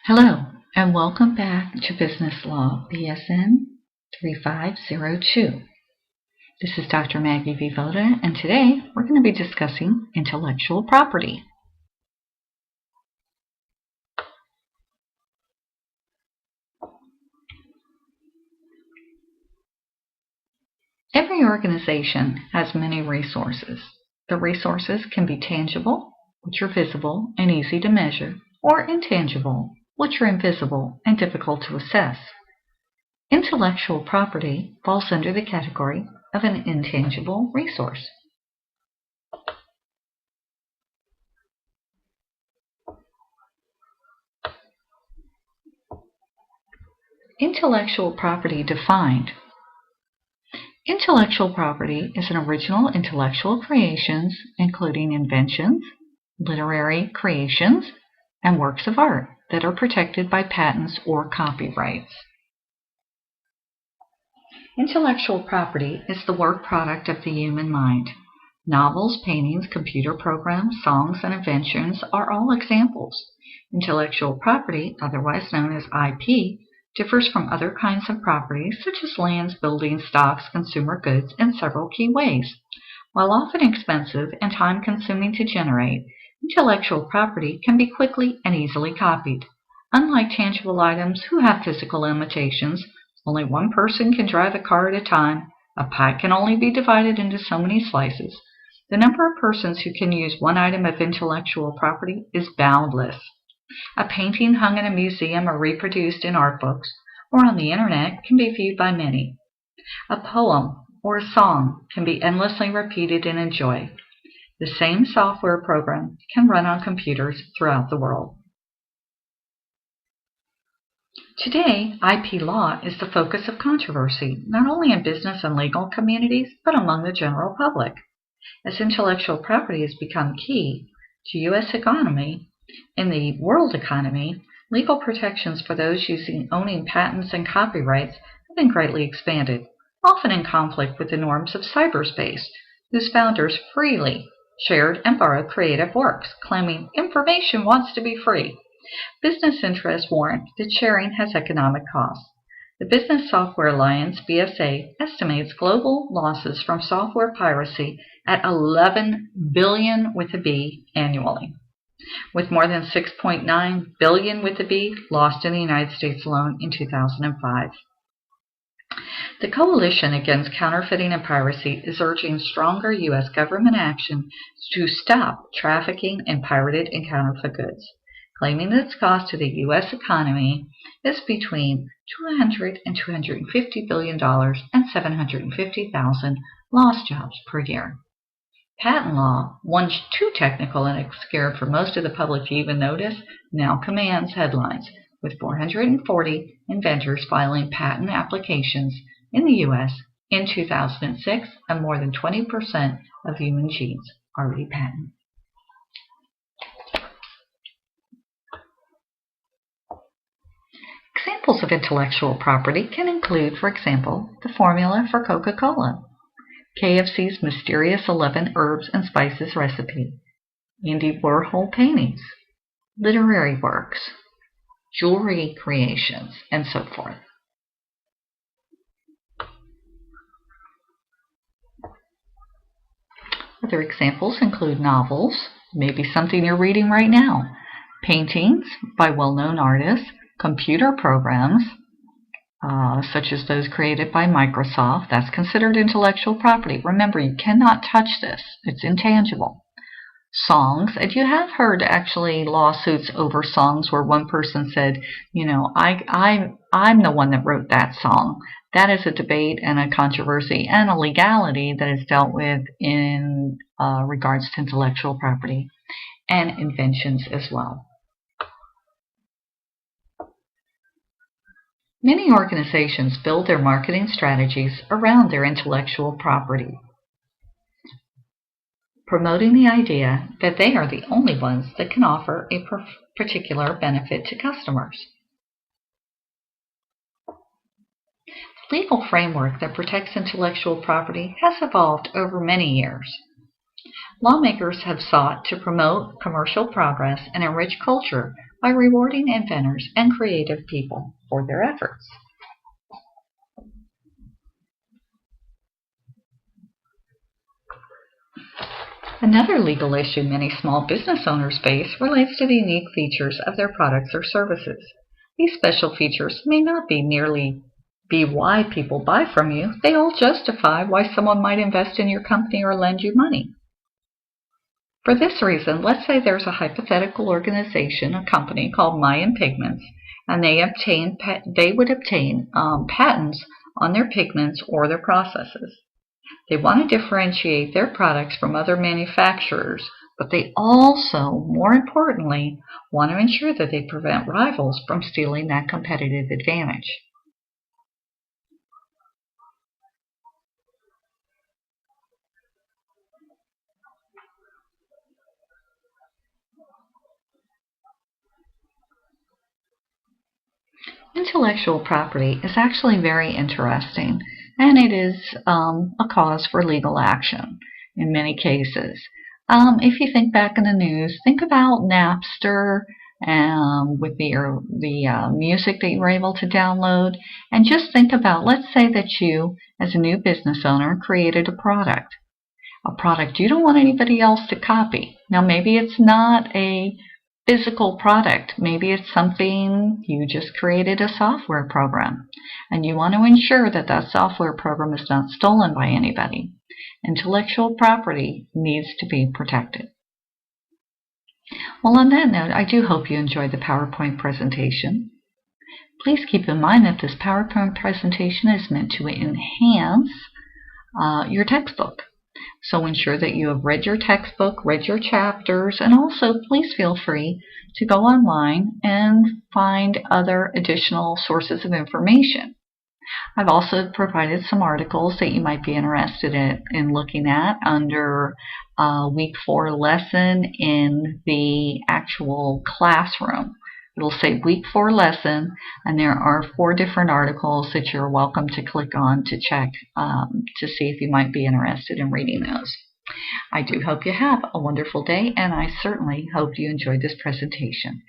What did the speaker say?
Hello, and welcome back to Business Law BSN 3502. This is Dr. Maggie Vivoda, and today we're going to be discussing intellectual property. Every organization has many resources. The resources can be tangible, which are visible and easy to measure, or intangible, which are invisible and difficult to assess. Intellectual property falls under the category of an intangible resource. Intellectual property defined. Intellectual property is an original intellectual creations, including inventions, literary creations, and works of art that are protected by patents or copyrights. Intellectual property is the work product of the human mind. Novels, paintings, computer programs, songs, and inventions are all examples. Intellectual property, otherwise known as IP, differs from other kinds of property such as lands, buildings, stocks, consumer goods in several key ways. While often expensive and time-consuming to generate, intellectual property can be quickly and easily copied. Unlike tangible items who have physical limitations, only one person can drive a car at a time, a pie can only be divided into so many slices. The number of persons who can use one item of intellectual property is boundless. A painting hung in a museum or reproduced in art books or on the internet can be viewed by many. A poem or a song can be endlessly repeated and enjoyed. The same software program can run on computers throughout the world. Today, IP law is the focus of controversy, not only in business and legal communities, but among the general public. As intellectual property has become key to U.S. economy, in the world economy, legal protections for those owning patents and copyrights have been greatly expanded, often in conflict with the norms of cyberspace, whose founders freely shared and borrowed creative works, claiming information wants to be free. Business interests warrant that sharing has economic costs. The Business Software Alliance, BSA, estimates global losses from software piracy at $11 billion with a B annually, with more than $6.9 billion with a B lost in the United States alone in 2005. The Coalition Against Counterfeiting and Piracy is urging stronger U.S. government action to stop trafficking in pirated and counterfeit goods, claiming that its cost to the U.S. economy is between $200 and $250 billion and 750,000 lost jobs per year. Patent law, once too technical and obscure for most of the public to even notice, now commands headlines, with 440 inventors filing patent applications in the U.S. in 2006, and more than 20% of human genes already patented. Examples of intellectual property can include, for example, the formula for Coca-Cola, KFC's mysterious 11 herbs and spices recipe, Andy Warhol paintings, literary works, jewelry creations, and so forth. Other examples include novels, maybe something you're reading right now, paintings by well-known artists, computer programs, such as those created by Microsoft. That's considered intellectual property. Remember, you cannot touch this. It's intangible. Songs, and you have heard actually lawsuits over songs where one person said, I'm the one that wrote that song. That is a debate and a controversy and a legality that is dealt with in regards to intellectual property and inventions as well. Many organizations build their marketing strategies around their intellectual property, promoting the idea that they are the only ones that can offer a particular benefit to customers. The legal framework that protects intellectual property has evolved over many years. Lawmakers have sought to promote commercial progress and enrich culture by rewarding inventors and creative people for their efforts. Another legal issue many small business owners face relates to the unique features of their products or services. These special features may not merely be why people buy from you, they all justify why someone might invest in your company or lend you money. For this reason, let's say there's a hypothetical organization, a company called Mayan Pigments, and they would obtain patents on their pigments or their processes. They want to differentiate their products from other manufacturers, but they also, more importantly, want to ensure that they prevent rivals from stealing that competitive advantage. Intellectual property is actually very interesting, and it is a cause for legal action in many cases. If you think back in the news, think about Napster with the music that you were able to download, and just think about, let's say that you, as a new business owner, created a product you don't want anybody else to copy. Now, maybe it's not a physical product. Maybe it's something you just created, a software program, and you want to ensure that that software program is not stolen by anybody. Intellectual property needs to be protected. Well, on that note, I do hope you enjoyed the PowerPoint presentation. Please keep in mind that this PowerPoint presentation is meant to enhance your textbook. So ensure that you have read your textbook, read your chapters, and also please feel free to go online and find other additional sources of information. I've also provided some articles that you might be interested in looking at under Week 4 lesson in the actual classroom. It'll say Week 4 lesson, and there are 4 different articles that you're welcome to click on to check to see if you might be interested in reading those. I do hope you have a wonderful day, and I certainly hope you enjoyed this presentation.